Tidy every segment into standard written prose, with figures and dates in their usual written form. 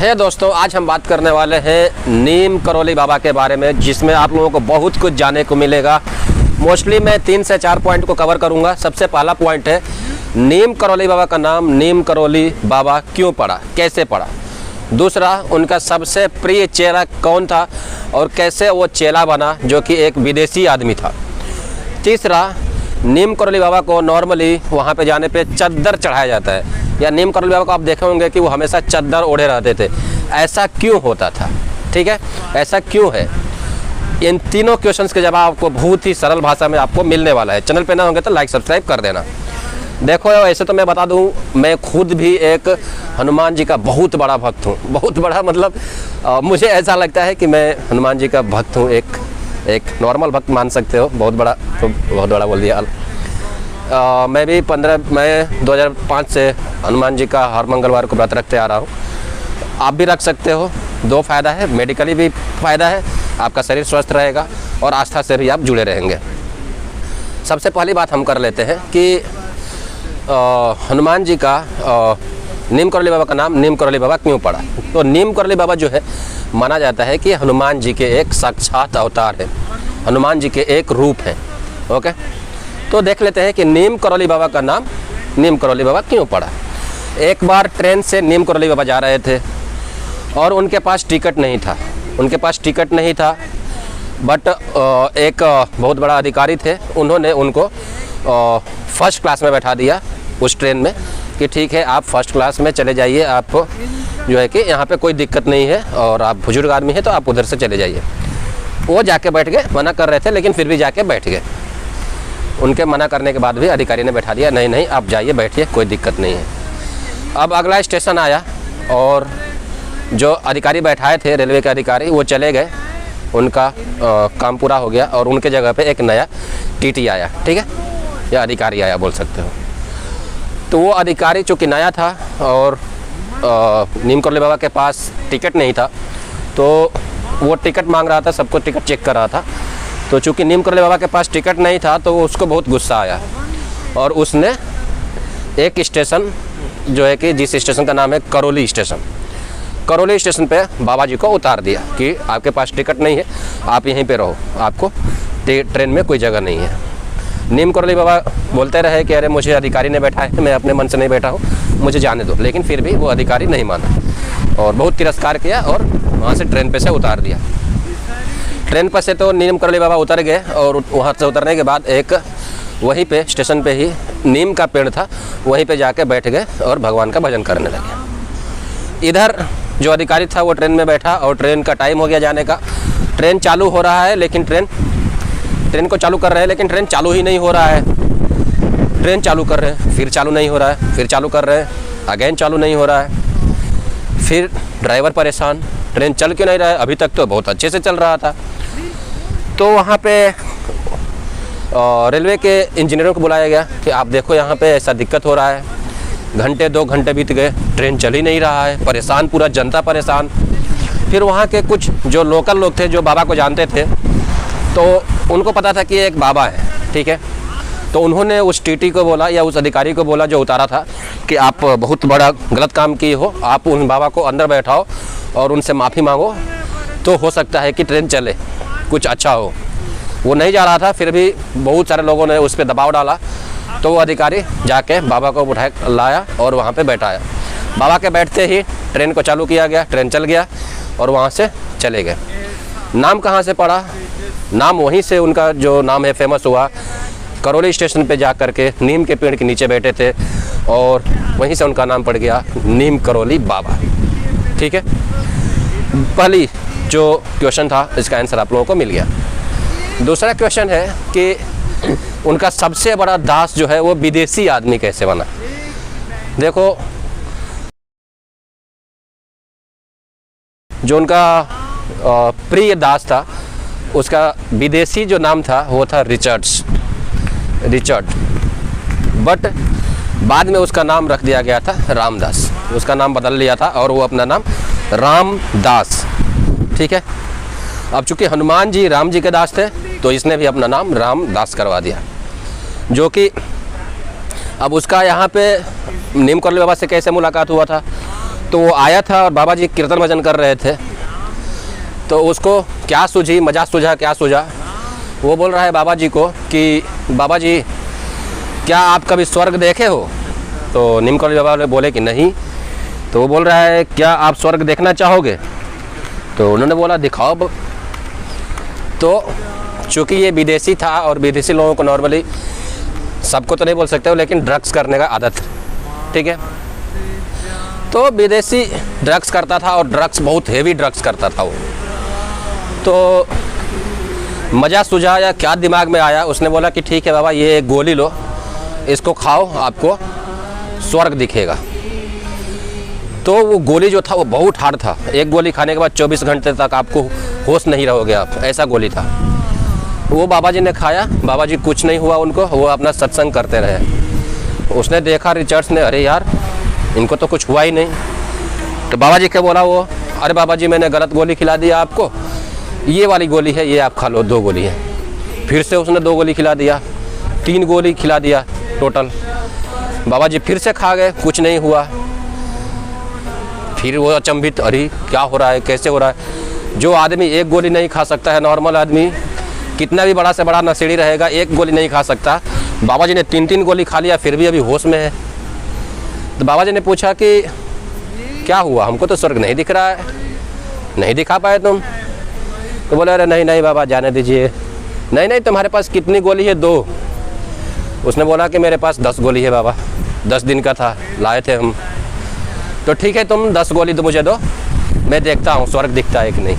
है दोस्तों, आज हम बात करने वाले हैं नीम करौली बाबा के बारे में, जिसमें आप लोगों को बहुत कुछ जानने को मिलेगा। मोस्टली मैं 3 से 4 पॉइंट को कवर करूंगा। सबसे पहला पॉइंट है नीम करौली बाबा का नाम नीम करौली बाबा क्यों पड़ा, कैसे पड़ा। दूसरा, उनका सबसे प्रिय चेला कौन था और कैसे वो चेला बना, जो कि एक विदेशी आदमी था। तीसरा, नीम करौली बाबा को नॉर्मली वहाँ पे जाने पे चद्दर चढ़ाया जाता है, या नीम करौली बाबा को आप देखे होंगे कि वो हमेशा चद्दर ओढ़े रहते थे। ऐसा क्यों होता था, ठीक है, ऐसा क्यों है। इन तीनों क्वेश्चंस के जवाब आपको बहुत ही सरल भाषा में आपको मिलने वाला है। चैनल पे ना होंगे तो लाइक सब्सक्राइब कर देना। देखो, ऐसे तो मैं बता दूं, मैं खुद भी एक हनुमान जी का बहुत बड़ा भक्त हूँ। बहुत बड़ा मतलब मुझे ऐसा लगता है कि मैं हनुमान जी का भक्त हूँ। एक नॉर्मल भक्त मान सकते हो, बहुत बड़ा तो बहुत बड़ा बोल दिया। मैं 2005 से हनुमान जी का हर मंगलवार को व्रत रखते आ रहा हूँ। आप भी रख सकते हो। 2 फ़ायदा है, मेडिकली भी फ़ायदा है, आपका शरीर स्वस्थ रहेगा और आस्था से भी आप जुड़े रहेंगे। सबसे पहली बात हम कर लेते हैं कि हनुमान जी का नीम करौली बाबा का नाम नीम करौली बाबा क्यों पड़ा। तो नीम करौली बाबा जो है, माना जाता है कि हनुमान जी के एक साक्षात अवतार है, हनुमान जी के एक रूप हैं। ओके, तो देख लेते हैं कि नीम करौली बाबा का नाम नीम करौली बाबा क्यों पड़ा। एक बार ट्रेन से नीम करौली बाबा जा रहे थे और उनके पास टिकट नहीं था। बट एक बहुत बड़ा अधिकारी थे, उन्होंने उनको फर्स्ट क्लास में बैठा दिया उस ट्रेन में कि ठीक है, आप फर्स्ट क्लास में चले जाइए, आपको जो है कि यहाँ पे कोई दिक्कत नहीं है और आप बुजुर्ग आदमी हैं तो आप उधर से चले जाइए। वो जाके बैठ गए, मना कर रहे थे लेकिन फिर भी जाके बैठ गए। उनके मना करने के बाद भी अधिकारी ने बैठा दिया, नहीं आप जाइए, बैठिए, कोई दिक्कत नहीं है। अब अगला स्टेशन आया और जो अधिकारी बैठाए थे, रेलवे के अधिकारी, वो चले गए, उनका काम पूरा हो गया और उनके जगह पे एक नया टीटी आया, ठीक है, या अधिकारी आया बोल सकते हो। तो वो अधिकारी चूँकि नया था और नीम करौली बाबा के पास टिकट नहीं था, तो वो टिकट मांग रहा था, सबको टिकट चेक कर रहा था। तो चूँकि नीम करौली बाबा के पास टिकट नहीं था तो उसको बहुत गुस्सा आया और उसने एक स्टेशन जो है कि जिस स्टेशन का नाम है करौली स्टेशन पे बाबा जी को उतार दिया कि आपके पास टिकट नहीं है, आप यहीं पे रहो, आपको ट्रेन में कोई जगह नहीं है। नीम करौली बाबा बोलते रहे कि अरे मुझे अधिकारी ने बैठा है, मैं अपने मन से नहीं बैठा हूँ, मुझे जाने दो। लेकिन फिर भी वो अधिकारी नहीं माना और बहुत तिरस्कार किया और वहाँ से ट्रेन पे से उतार दिया। ट्रेन पर से तो नीम करौली बाबा उतर गए और वहाँ से उतरने के बाद एक वहीं पे स्टेशन पे ही नीम का पेड़ था, वहीं पे जाके बैठ गए और भगवान का भजन करने लगे। इधर जो अधिकारी था वो ट्रेन में बैठा और ट्रेन का टाइम हो गया जाने का। ट्रेन चालू हो रहा है लेकिन ट्रेन को चालू कर रहे हैं लेकिन ट्रेन चालू ही नहीं हो रहा है। ट्रेन चालू कर रहे हैं, फिर चालू नहीं हो रहा है, फिर चालू कर रहे हैं, अगेन चालू नहीं हो रहा है। फिर ड्राइवर परेशान, ट्रेन चल क्यों नहीं रहा है, अभी तक तो बहुत अच्छे से चल रहा था। तो वहाँ पे रेलवे के इंजीनियरों को बुलाया गया कि आप देखो यहाँ पे ऐसा दिक्कत हो रहा है, घंटे 2 घंटे बीत गए, ट्रेन चल ही नहीं रहा है, परेशान, पूरा जनता परेशान। फिर वहाँ के कुछ जो लोकल लोग थे जो बाबा को जानते थे, तो उनको पता था कि एक बाबा है, ठीक है। तो उन्होंने उस टीटी को बोला या उस अधिकारी को बोला जो उतारा था कि आप बहुत बड़ा गलत काम किए हो, आप उन बाबा को अंदर बैठाओ और उनसे माफ़ी मांगो, तो हो सकता है कि ट्रेन चले, कुछ अच्छा हो। वो नहीं जा रहा था, फिर भी बहुत सारे लोगों ने उस पर दबाव डाला, तो वो अधिकारी जाके बाबा को उठा लाया और वहाँ पे बैठाया। बाबा के बैठते ही ट्रेन को चालू किया गया, ट्रेन चल गया और वहाँ से चले गए। नाम कहाँ से पड़ा? नाम वहीं से उनका जो नाम है फेमस हुआ। करौली स्टेशन पे जा कर के नीम के पेड़ के नीचे बैठे थे और वहीं से उनका नाम पड़ गया नीम करौली बाबा, ठीक है। पहली जो क्वेश्चन था, इसका आंसर आप लोगों को मिल गया। दूसरा क्वेश्चन है कि उनका सबसे बड़ा दास जो है वो विदेशी आदमी कैसे बना। देखो, जो उनका प्रिय दास था, उसका विदेशी जो नाम था वो था रिचर्ड। बट बाद में उसका नाम रख दिया गया था रामदास। उसका नाम बदल लिया था और वो अपना नाम रामदास, ठीक है। अब चूँकि हनुमान जी राम जी के दास थे तो इसने भी अपना नाम रामदास करवा दिया, जो कि अब उसका यहाँ पे नीम करौली बाबा से कैसे मुलाकात हुआ था। तो वो आया था और बाबा जी कीर्तन भजन कर रहे थे। तो उसको क्या सूझी, मजाक सूझा, क्या सूझा, वो बोल रहा है बाबा जी को कि बाबा जी क्या आप कभी स्वर्ग देखे हो? तो नीम करौली बाबा ने बोले कि नहीं। तो वो बोल रहा है क्या आप स्वर्ग देखना चाहोगे? तो उन्होंने बोला दिखाओ। तो चूँकि ये विदेशी था और विदेशी लोगों को नॉर्मली, सबको तो नहीं बोल सकते हो, लेकिन ड्रग्स करने का आदत, ठीक है। तो विदेशी ड्रग्स करता था और ड्रग्स बहुत हेवी ड्रग्स करता था वो। तो मज़ा सूझा या क्या दिमाग में आया, उसने बोला कि ठीक है बाबा ये एक गोली लो, इसको खाओ, आपको स्वर्ग दिखेगा। तो वो गोली जो था वो बहुत हार्ड था। एक गोली खाने के बाद 24 घंटे तक आपको होश नहीं रहोगे आप, ऐसा गोली था। वो बाबा जी ने खाया, बाबा जी कुछ नहीं हुआ उनको, वो अपना सत्संग करते रहे। उसने देखा रिचर्ड्स ने, अरे यार इनको तो कुछ हुआ ही नहीं। तो बाबा जी क्या बोला वो, अरे बाबा जी मैंने गलत गोली खिला दिया आपको, ये वाली गोली है, ये आप खा लो, 2 गोली है। फिर से उसने 2 गोली खिला दिया, 3 गोली खिला दिया टोटल। बाबा जी फिर से खा गए, कुछ नहीं हुआ। फिर वो अचंभित, अरे क्या हो रहा है, कैसे हो रहा है? जो आदमी 1 गोली नहीं खा सकता है, नॉर्मल आदमी कितना भी बड़ा से बड़ा नशेड़ी रहेगा, 1 गोली नहीं खा सकता। बाबा जी ने 3-3 गोली खा लिया, फिर भी अभी होश में है। तो बाबा जी ने पूछा कि क्या हुआ, हमको तो स्वर्ग नहीं दिख रहा है, नहीं दिखा पाए तुम? तो बोले अरे नहीं नहीं बाबा जाने दीजिए। नहीं नहीं तुम्हारे पास कितनी गोली है? 2। उसने बोला कि मेरे पास 10 गोली है बाबा, 10 दिन का था, लाए थे हम। तो ठीक है तुम 10 गोली तो मुझे दो, मैं देखता हूँ स्वर्ग दिखता है कि नहीं।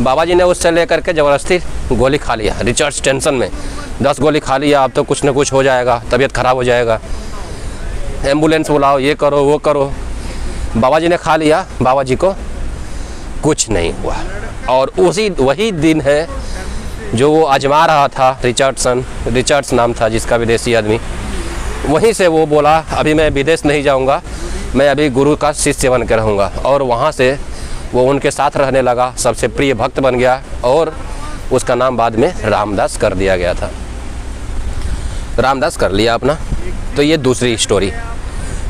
बाबा जी ने उससे लेकर के ज़बरदस्ती गोली खा लिया। रिचर्ड्स टेंशन में, 10 गोली खा लिया, अब तो कुछ ना कुछ हो जाएगा, तबीयत ख़राब हो जाएगा, एम्बुलेंस बुलाओ, ये करो वो करो। बाबा जी ने खा लिया, बाबा जी को कुछ नहीं हुआ। और वही दिन है जो वो आजमा रहा था, रिचर्ड्स नाम था जिसका, विदेशी आदमी। वहीं से वो बोला अभी मैं विदेश नहीं जाऊंगा, मैं अभी गुरु का शिष्य बन कर रहूँगा। और वहाँ से वो उनके साथ रहने लगा, सबसे प्रिय भक्त बन गया और उसका नाम बाद में रामदास कर दिया गया था, रामदास कर लिया अपना। तो ये दूसरी स्टोरी,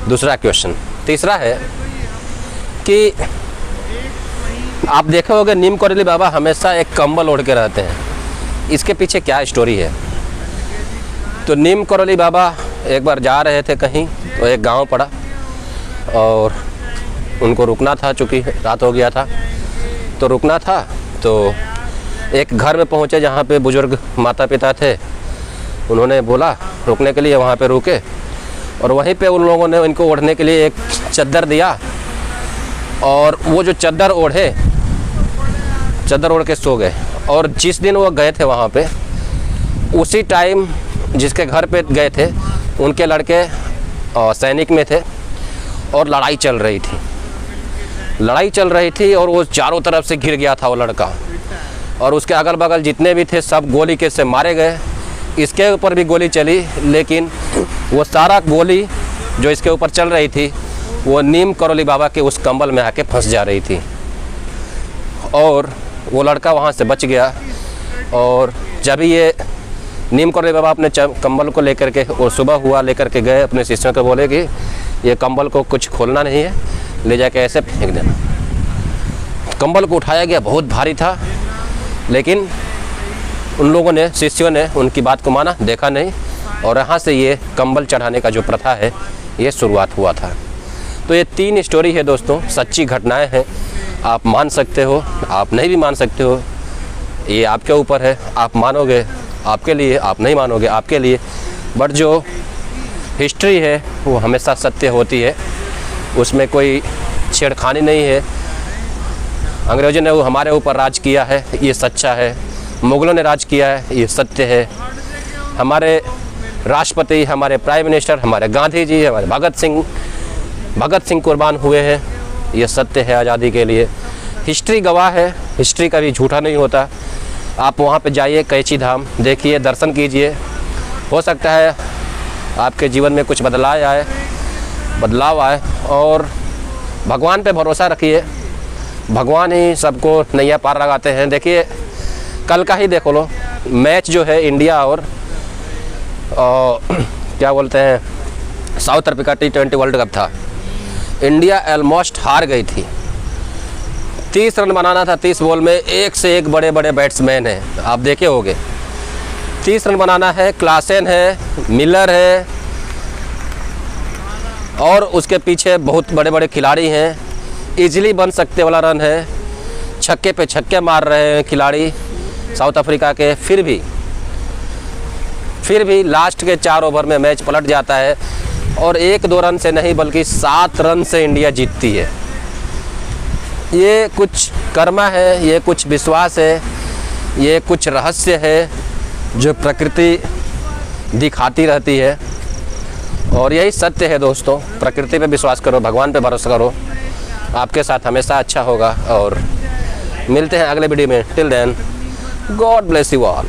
दूसरा क्वेश्चन। तीसरा है कि आप देखे होंगे नीम करौली बाबा हमेशा एक कंबल ओढ़ के रहते हैं, इसके पीछे क्या स्टोरी है? तो नीम करौली बाबा एक बार जा रहे थे कहीं, तो एक गांव पड़ा और उनको रुकना था, चूँकि रात हो गया था तो रुकना था। तो एक घर में पहुँचे जहाँ पे बुजुर्ग माता पिता थे, उन्होंने बोला रुकने के लिए, वहाँ पे रुके और वहीं पे उन लोगों ने इनको ओढ़ने के लिए एक चद्दर दिया। और वो जो चद्दर ओढ़ के सो गए। और जिस दिन वो गए थे वहाँ पे, उसी टाइम जिसके घर पे गए थे उनके लड़के सैनिक में थे और लड़ाई चल रही थी और वो चारों तरफ से घिर गया था वो लड़का। और उसके अगल बगल जितने भी थे सब गोली के से मारे गए। इसके ऊपर भी गोली चली, लेकिन वो सारा गोली जो इसके ऊपर चल रही थी वो नीम करौली बाबा के उस कंबल में आके फंस जा रही थी और वो लड़का वहाँ से बच गया। और जब ये नीम करौली बाबा अपने कंबल को लेकर के, और सुबह हुआ लेकर के गए अपने शिष्यों को, बोले कि ये कंबल को कुछ खोलना नहीं है, ले जाके ऐसे फेंक देना। कंबल को उठाया गया, बहुत भारी था, लेकिन उन लोगों ने, शिष्यों ने उनकी बात को माना, देखा नहीं। और यहाँ से ये कंबल चढ़ाने का जो प्रथा है ये शुरुआत हुआ था। तो ये 3 स्टोरी है दोस्तों, सच्ची घटनाएं हैं। आप मान सकते हो, आप नहीं भी मान सकते हो, ये आपके ऊपर है। आप मानोगे आपके लिए, आप नहीं मानोगे आपके लिए। बट जो हिस्ट्री है वो हमेशा सत्य होती है, उसमें कोई छेड़खानी नहीं है। अंग्रेज़ों ने वो हमारे ऊपर राज किया है, ये सच्चा है। मुग़लों ने राज किया है, ये सत्य है। हमारे राष्ट्रपति, हमारे प्राइम मिनिस्टर, हमारे गांधी जी, हमारे भगत सिंह कुर्बान हुए हैं, ये सत्य है आज़ादी के लिए। हिस्ट्री गवाह है, हिस्ट्री कभी झूठा नहीं होता। आप वहाँ पे जाइए, कैची धाम देखिए, दर्शन कीजिए, हो सकता है आपके जीवन में कुछ बदलाव आए। और भगवान पे भरोसा रखिए, भगवान ही सबको नैया पार लगाते हैं। देखिए कल का ही देख लो मैच जो है इंडिया और क्या बोलते हैं south Africa T20 world cup था। इंडिया ऑलमोस्ट हार गई थी। 30 रन बनाना था 30 बॉल में, एक से एक बड़े बड़े बैट्समैन हैं, आप देखे होंगे। 30 रन बनाना है, क्लासेन है, मिलर है और उसके पीछे बहुत बड़े बड़े खिलाड़ी हैं। इजीली बन सकते वाला रन है, छक्के पे छक्के मार रहे हैं खिलाड़ी साउथ अफ्रीका के। फिर भी लास्ट के 4 ओवर में मैच पलट जाता है और 1-2 रन से नहीं बल्कि 7 रन से इंडिया जीतती है। ये कुछ कर्मा है, ये कुछ विश्वास है, ये कुछ रहस्य है जो प्रकृति दिखाती रहती है और यही सत्य है दोस्तों। प्रकृति पे विश्वास करो, भगवान पे भरोसा करो, आपके साथ हमेशा अच्छा होगा। और मिलते हैं अगले वीडियो में। Till then, God bless you all.